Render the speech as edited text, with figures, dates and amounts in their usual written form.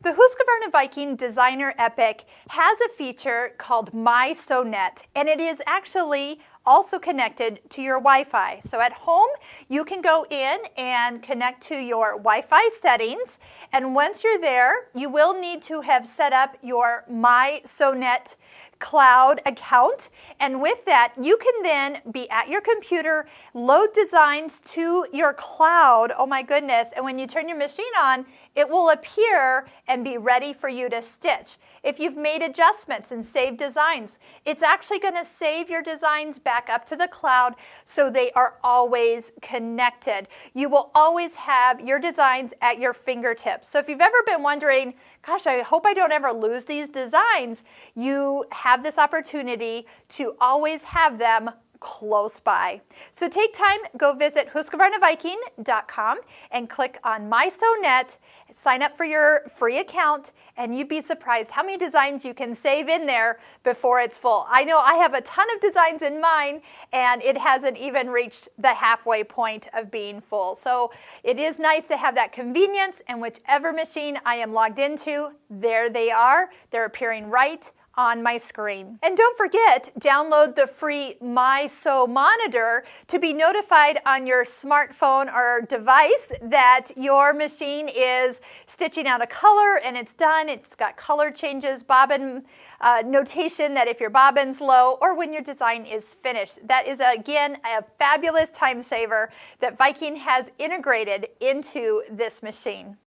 The Husqvarna Viking Designer EPIC has a feature called mySewnet, and it is actually also connected to your Wi-Fi. So at home, you can go in and connect to your Wi-Fi settings, and once you're there, you will need to have set up your mySewnet cloud account, and with that you can then be at your computer, load designs to your cloud. Oh my goodness, and when you turn your machine on, it will appear and be ready for you to stitch. If you've made adjustments and saved designs, it's actually going to save your designs back up to the cloud so they are always connected. You will always have your designs at your fingertips. So if you've ever been wondering, gosh, I hope I don't ever lose these designs, you have this opportunity to always have them close by. So take time, go visit HusqvarnaViking.com and click on mySewnet, sign up for your free account, and you'd be surprised how many designs you can save in there before it's full. I know I have a ton of designs in mine, and it hasn't even reached the halfway point of being full. So it is nice to have that convenience, and whichever machine I am logged into, there they are. They're appearing right on my screen. And don't forget, download the free mySew monitor to be notified on your smartphone or device that your machine is stitching out a color and it's done. It's got color changes, bobbin notation that if your bobbin's low, or when your design is finished. That is, again, a fabulous time saver that Viking has integrated into this machine.